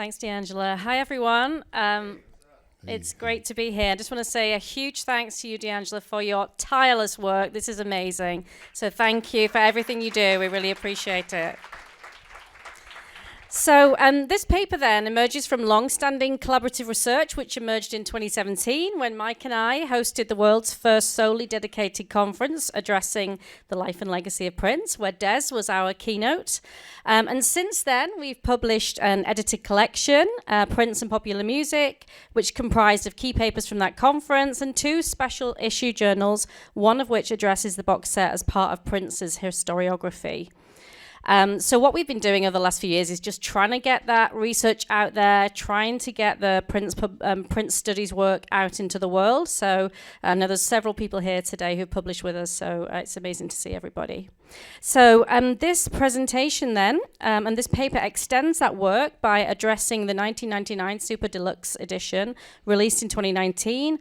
Thanks, D'Angela. Hi, everyone. It's great to be here. I just want to say a huge thanks to you, D'Angela, for your tireless work. This is amazing. So thank you for everything you do. We really appreciate it. So this paper then emerges from long-standing collaborative research, which emerged in 2017 when Mike and I hosted the world's first solely dedicated conference addressing the life and legacy of Prince, where Des was our keynote. And since then, we've published an edited collection, Prince and Popular Music, which comprised of key papers from that conference and 2 special issue journals, one of which addresses the box set as part of Prince's historiography. So what we've been doing over the last few years is just trying to get that research out there, trying to get the Prince studies work out into the world. So I know there's several people here today who've published with us, so it's amazing to see everybody. So this presentation then, and this paper extends that work by addressing the 1999 Super Deluxe Edition, released in 2019,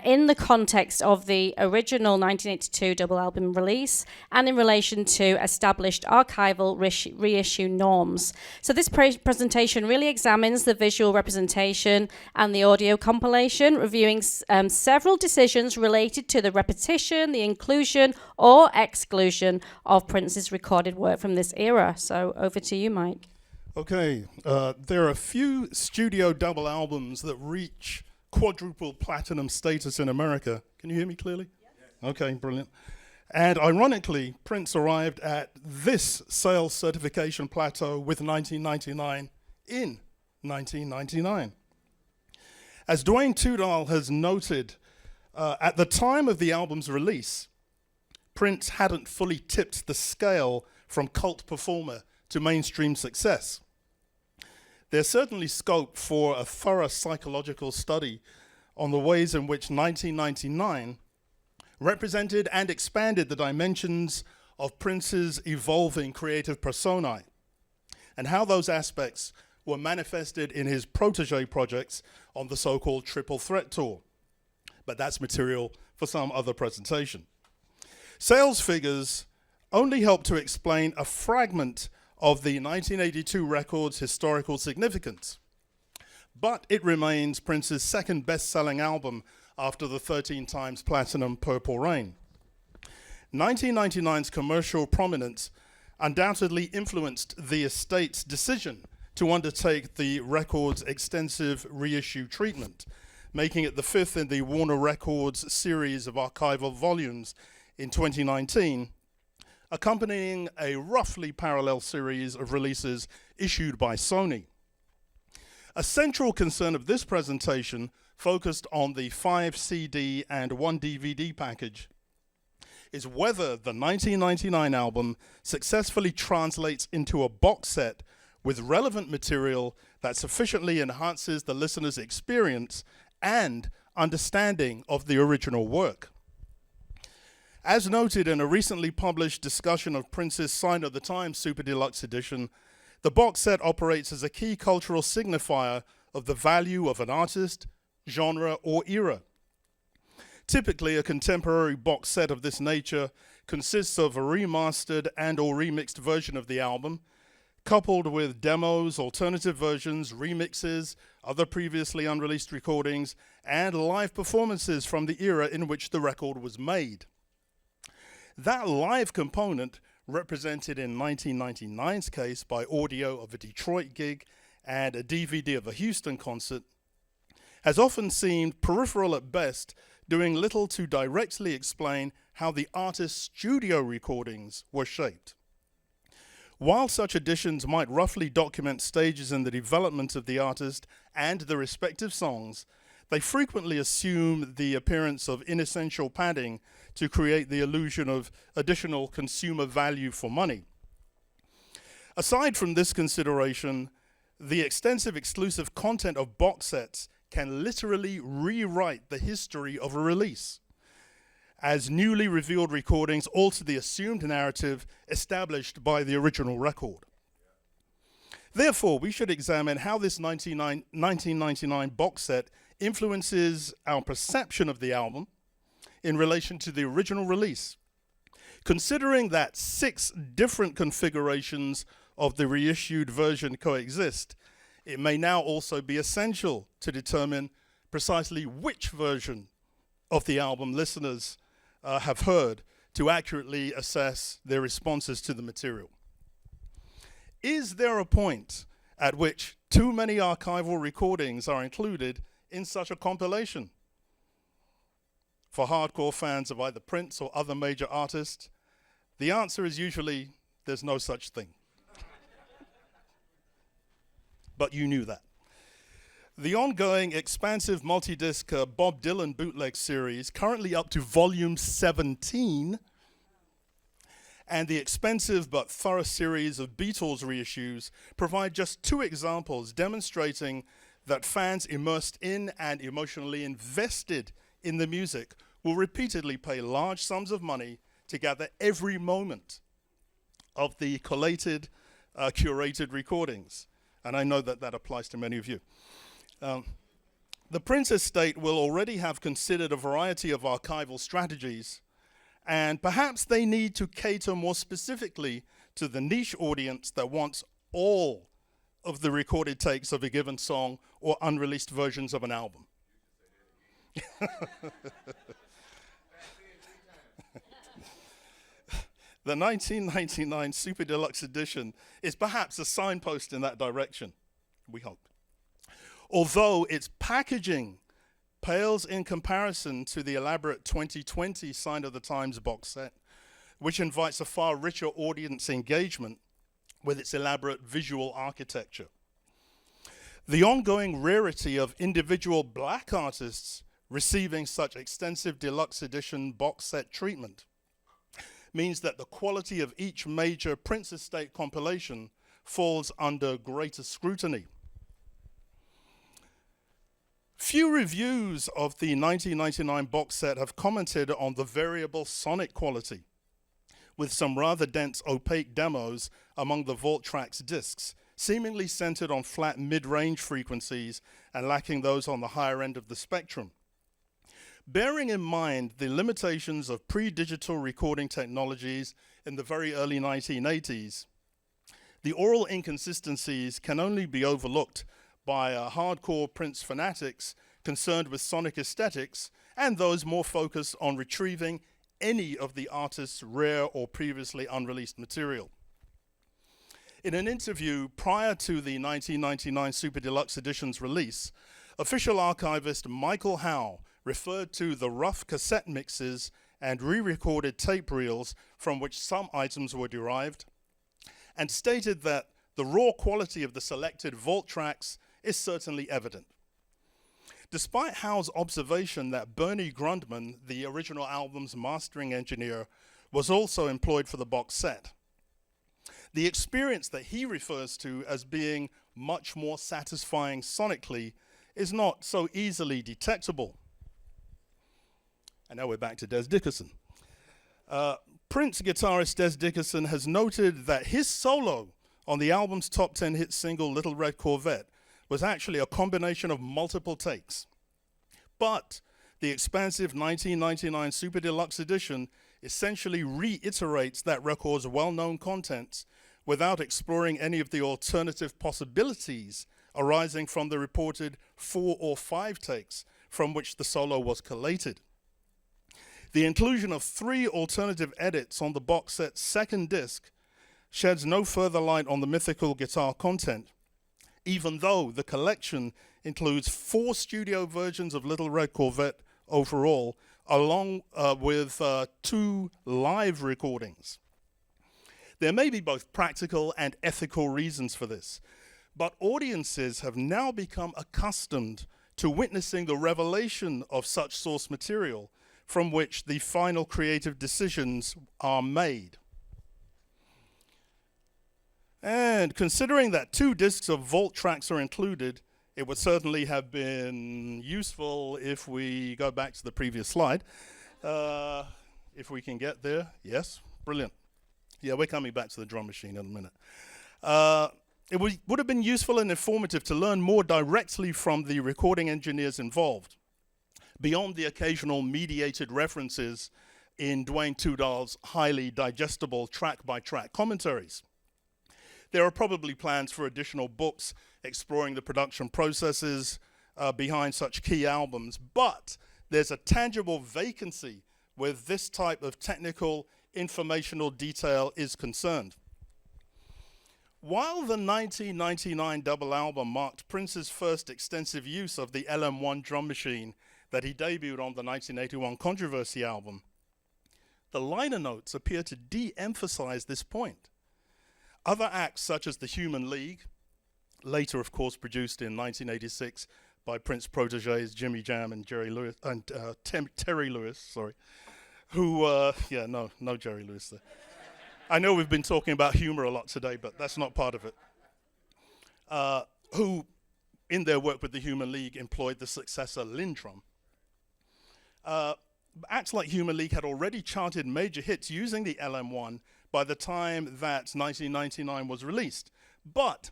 in the context of the original 1982 double album release, and in relation to established archival reissue norms. So this presentation really examines the visual representation and the audio compilation, reviewing several decisions related to the repetition, the inclusion, or exclusion of Prince's recorded work from this era. So over to you, Mike. Okay, there are a few studio double albums that reach quadruple platinum status in America. Can you hear me clearly? Yes. Okay, brilliant. And ironically, Prince arrived at this sales certification plateau with 1999 in 1999. As Dwayne Tudall has noted, at the time of the album's release, Prince hadn't fully tipped the scale from cult performer to mainstream success. There's certainly scope for a thorough psychological study on the ways in which 1999 represented and expanded the dimensions of Prince's evolving creative personae, and how those aspects were manifested in his protege projects on the so-called Triple Threat Tour. But that's material for some other presentation. Sales figures only help to explain a fragment of the 1982 record's historical significance, but it remains Prince's second best-selling album after the 13 times platinum Purple Rain. 1999's commercial prominence undoubtedly influenced the estate's decision to undertake the record's extensive reissue treatment, making it the 5th in the Warner Records series of archival volumes in 2019, accompanying a roughly parallel series of releases issued by Sony. A central concern of this presentation focused on the 5 CD and 1 DVD package is whether the 1999 album successfully translates into a box set with relevant material that sufficiently enhances the listener's experience and understanding of the original work. As noted in a recently published discussion of Prince's Sign of the Times Super Deluxe Edition, the box set operates as a key cultural signifier of the value of an artist, genre, or era. Typically, a contemporary box set of this nature consists of a remastered and or remixed version of the album, coupled with demos, alternative versions, remixes, other previously unreleased recordings, and live performances from the era in which the record was made. That live component, represented in 1999's case by audio of a Detroit gig and a DVD of a Houston concert, has often seemed peripheral at best, doing little to directly explain how the artist's studio recordings were shaped. While such editions might roughly document stages in the development of the artist and the respective songs, they frequently assume the appearance of inessential padding to create the illusion of additional consumer value for money. Aside from this consideration, the extensive exclusive content of box sets can literally rewrite the history of a release, as newly revealed recordings alter the assumed narrative established by the original record. Therefore, we should examine how this 1999 box set influences our perception of the album in relation to the original release, considering that 6 different configurations of the reissued version coexist, it may now also be essential to determine precisely which version of the album listeners have heard to accurately assess their responses to the material. Is there a point at which too many archival recordings are included in such a compilation? For hardcore fans of either Prince or other major artists, the answer is usually there's no such thing. But you knew that. The ongoing expansive multi-disc Bob Dylan bootleg series, currently up to volume 17, and the expensive but thorough series of Beatles reissues provide just two examples demonstrating that fans immersed in and emotionally invested in the music will repeatedly pay large sums of money to gather every moment of the collated, curated recordings. And I know that that applies to many of you. The Prince estate will already have considered a variety of archival strategies, and perhaps they need to cater more specifically to the niche audience that wants all of the recorded takes of a given song or unreleased versions of an album. The 1999 Super Deluxe Edition is perhaps a signpost in that direction, we hope. Although its packaging pales in comparison to the elaborate 2020 Sign of the Times box set, which invites a far richer audience engagement with its elaborate visual architecture. The ongoing rarity of individual black artists receiving such extensive deluxe edition box set treatment means that the quality of each major Prince estate compilation falls under greater scrutiny. Few reviews of the 1999 box set have commented on the variable sonic quality, with some rather dense opaque demos among the Vault Tracks discs, seemingly centered on flat mid-range frequencies and lacking those on the higher end of the spectrum. Bearing in mind the limitations of pre-digital recording technologies in the very early 1980s, the aural inconsistencies can only be overlooked by hardcore Prince fanatics concerned with sonic aesthetics and those more focused on retrieving any of the artist's rare or previously unreleased material. In an interview prior to the 1999 Super Deluxe Edition's release, official archivist Michael Howe referred to the rough cassette mixes and re-recorded tape reels from which some items were derived, and stated that the raw quality of the selected Vault tracks is certainly evident. Despite Howe's observation that Bernie Grundman, the original album's mastering engineer, was also employed for the box set, the experience that he refers to as being much more satisfying sonically is not so easily detectable. And now we're back to Des Dickerson. Prince guitarist Des Dickerson has noted that his solo on the album's top 10 hit single Little Red Corvette was actually a combination of multiple takes. But the expansive 1999 Super Deluxe Edition essentially reiterates that record's well-known contents without exploring any of the alternative possibilities arising from the reported 4 or 5 takes from which the solo was collated. The inclusion of 3 alternative edits on the box set's second disc sheds no further light on the mythical guitar content, even though the collection includes 4 studio versions of Little Red Corvette overall, along with 2 live recordings. There may be both practical and ethical reasons for this, but audiences have now become accustomed to witnessing the revelation of such source material from which the final creative decisions are made. And considering that 2 discs of Vault tracks are included, it would certainly have been useful if we go back to the previous slide. If we can get there, yes, brilliant. Yeah, we're coming back to the drum machine in a minute. It would have been useful and informative to learn more directly from the recording engineers involved, beyond the occasional mediated references in Dwayne Tudor's highly digestible track-by-track commentaries. There are probably plans for additional books exploring the production processes behind such key albums, but there's a tangible vacancy where this type of technical informational detail is concerned. While the 1999 double album marked Prince's first extensive use of the LM1 drum machine that he debuted on the 1981 Controversy album, the liner notes appear to de-emphasize this point. Other acts such as the Human League, later of course produced in 1986 by Prince proteges Jimmy Jam and Terry Lewis, who, no Jerry Lewis there. I know we've been talking about humor a lot today, but that's not part of it. Who, in their work with the Human League, employed the successor Lindrum. Acts like Human League had already charted major hits using the LM1 by the time that 1999 was released. But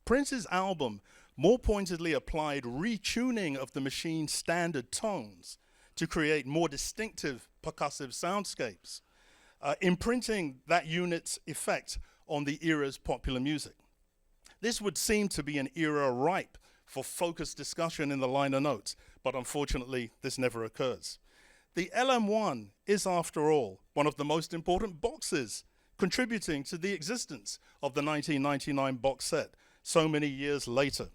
Prince's album more pointedly applied retuning of the machine's standard tones to create more distinctive percussive soundscapes, imprinting that unit's effect on the era's popular music. This would seem to be an era ripe for focused discussion in the liner notes, but unfortunately, this never occurs. The LM1 is, after all, one of the most important boxes contributing to the existence of the 1999 box set so many years later.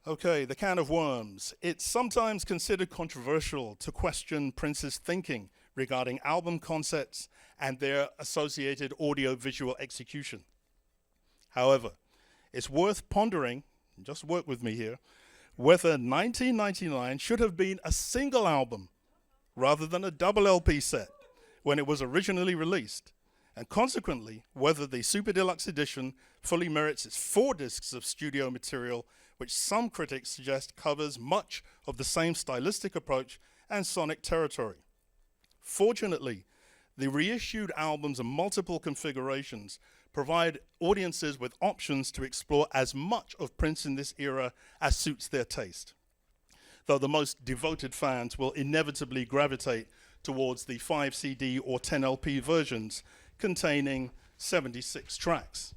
Okay, the can of worms. It's sometimes considered controversial to question Prince's thinking regarding album concepts and their associated audio-visual execution. However, it's worth pondering, just work with me here, whether 1999 should have been a single album rather than a double LP set when it was originally released, and consequently, whether the Super Deluxe Edition fully merits its 4 discs of studio material, which some critics suggest covers much of the same stylistic approach and sonic territory. Fortunately, the reissued albums in multiple configurations provide audiences with options to explore as much of Prince in this era as suits their taste, though the most devoted fans will inevitably gravitate towards the 5 CD or 10 LP versions containing 76 tracks.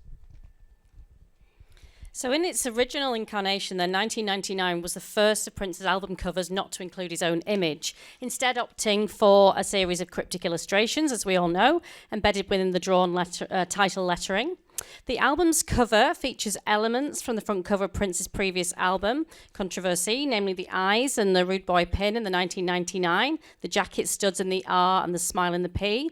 So in its original incarnation, then 1999 was the first of Prince's album covers not to include his own image, instead opting for a series of cryptic illustrations, as we all know, embedded within the drawn title lettering. The album's cover features elements from the front cover of Prince's previous album, Controversy, namely the eyes and the Rude Boy pin in the 1999, the jacket studs in the R and the smile in the P.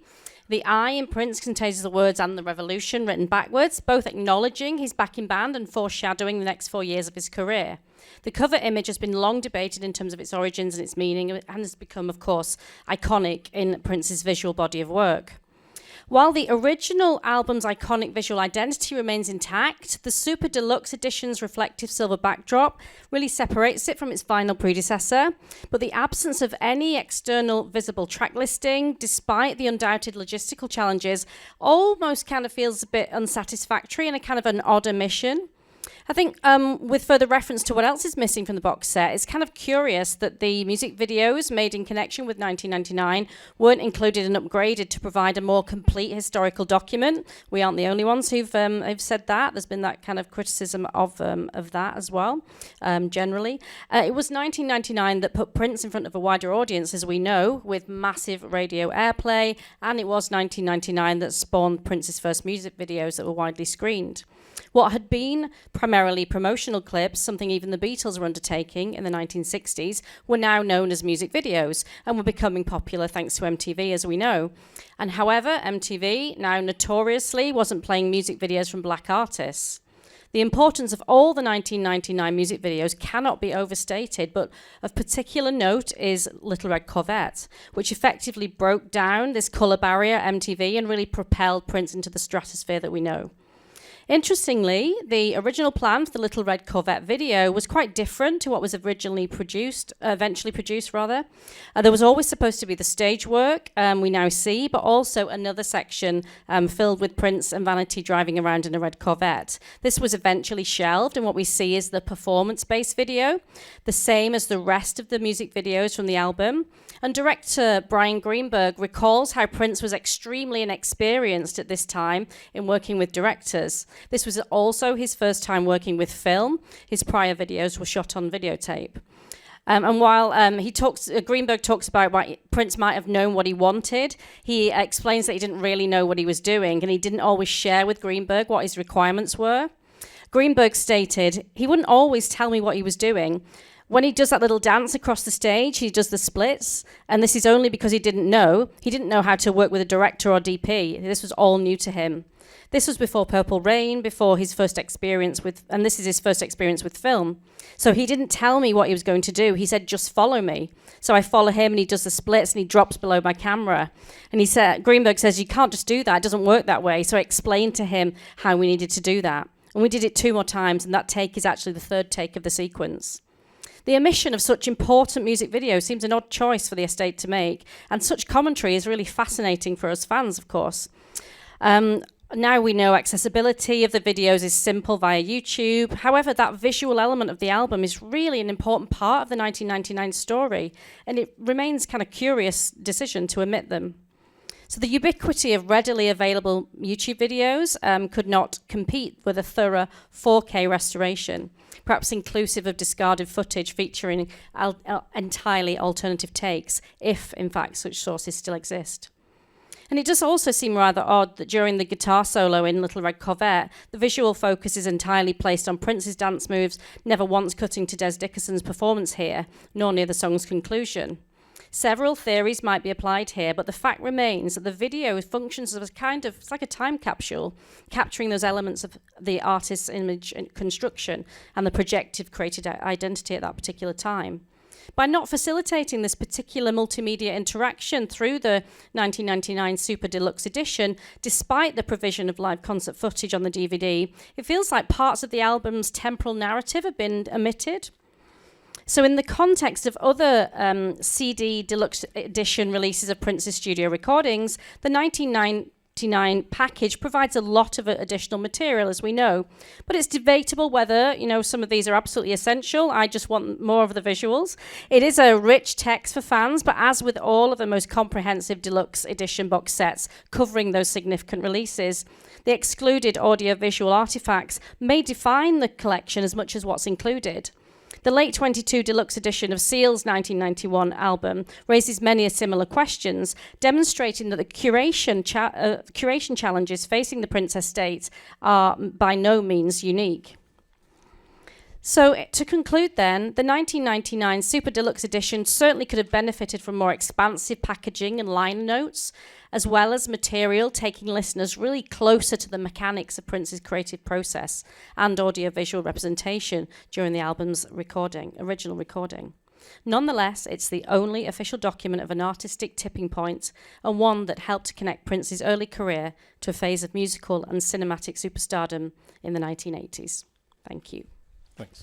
The I in Prince contains the words "and the revolution" written backwards, both acknowledging his backing band and foreshadowing the next 4 years of his career. The cover image has been long debated in terms of its origins and its meaning, and has become, of course, iconic in Prince's visual body of work. While the original album's iconic visual identity remains intact, the Super Deluxe Edition's reflective silver backdrop really separates it from its vinyl predecessor, but the absence of any external visible track listing, despite the undoubted logistical challenges, almost kind of feels a bit unsatisfactory and a kind of an odd omission. I think with further reference to what else is missing from the box set, it's kind of curious that the music videos made in connection with 1999 weren't included and upgraded to provide a more complete historical document. We aren't the only ones who've said that. There's been that kind of criticism of that as well, generally. It was 1999 that put Prince in front of a wider audience, as we know, with massive radio airplay, and it was 1999 that spawned Prince's first music videos that were widely screened. What had been primarily promotional clips, something even the Beatles were undertaking in the 1960s, were now known as music videos and were becoming popular thanks to MTV, as we know. And however, MTV now notoriously wasn't playing music videos from black artists. The importance of all the 1999 music videos cannot be overstated, but of particular note is Little Red Corvette, which effectively broke down this colour barrier at MTV and really propelled Prince into the stratosphere that we know. Interestingly, the original plan for the Little Red Corvette video was quite different to what was eventually produced. There was always supposed to be the stage work we now see, but also another section filled with Prince and Vanity driving around in a red Corvette. This was eventually shelved, and what we see is the performance-based video, the same as the rest of the music videos from the album. And director Brian Greenberg recalls how Prince was extremely inexperienced at this time in working with directors. This was also his first time working with film. His prior videos were shot on videotape. And while Greenberg talks about why Prince might have known what he wanted, he explains that he didn't really know what he was doing, and he didn't always share with Greenberg what his requirements were. Greenberg stated, "He wouldn't always tell me what he was doing. When he does that little dance across the stage, he does the splits, and this is only because he didn't know. He didn't know how to work with a director or DP. This was all new to him. This was before Purple Rain, before his first experience and this is his first experience with film. So he didn't tell me what he was going to do. He said, just follow me. So I follow him, and he does the splits, and he drops below my camera. And Greenberg says, you can't just do that. It doesn't work that way. So I explained to him how we needed to do that. And we did it 2 more times, and that take is actually the 3rd take of the sequence. The omission of such important music videos seems an odd choice for the estate to make, and such commentary is really fascinating for us fans, of course. Now we know accessibility of the videos is simple via YouTube. However, that visual element of the album is really an important part of the 1999 story, and it remains kind of curious decision to omit them. So the ubiquity of readily available YouTube videos could not compete with a thorough 4K restoration, perhaps inclusive of discarded footage featuring entirely alternative takes, if in fact such sources still exist. And it does also seem rather odd that during the guitar solo in Little Red Corvette, the visual focus is entirely placed on Prince's dance moves, never once cutting to Des Dickerson's performance here, nor near the song's conclusion. Several theories might be applied here, but the fact remains that the video functions as it's like a time capsule, capturing those elements of the artist's image and construction and the projective created identity at that particular time. By not facilitating this particular multimedia interaction through the 1999 Super Deluxe Edition, despite the provision of live concert footage on the DVD, it feels like parts of the album's temporal narrative have been omitted. So in the context of other CD Deluxe Edition releases of Prince's studio recordings, the 1999 package provides a lot of additional material, as we know. But it's debatable whether, some of these are absolutely essential. I just want more of the visuals. It is a rich text for fans, but as with all of the most comprehensive Deluxe Edition box sets covering those significant releases, the excluded audio-visual artifacts may define the collection as much as what's included. The late 22 Deluxe Edition of Seal's 1991 album raises many similar questions, demonstrating that the curation challenges facing the Prince estate are by no means unique. So to conclude then, the 1999 Super Deluxe Edition certainly could have benefited from more expansive packaging and liner notes, as well as material taking listeners really closer to the mechanics of Prince's creative process and audiovisual representation during the album's original recording. Nonetheless, it's the only official document of an artistic tipping point, and one that helped to connect Prince's early career to a phase of musical and cinematic superstardom in the 1980s. Thank you. Thanks.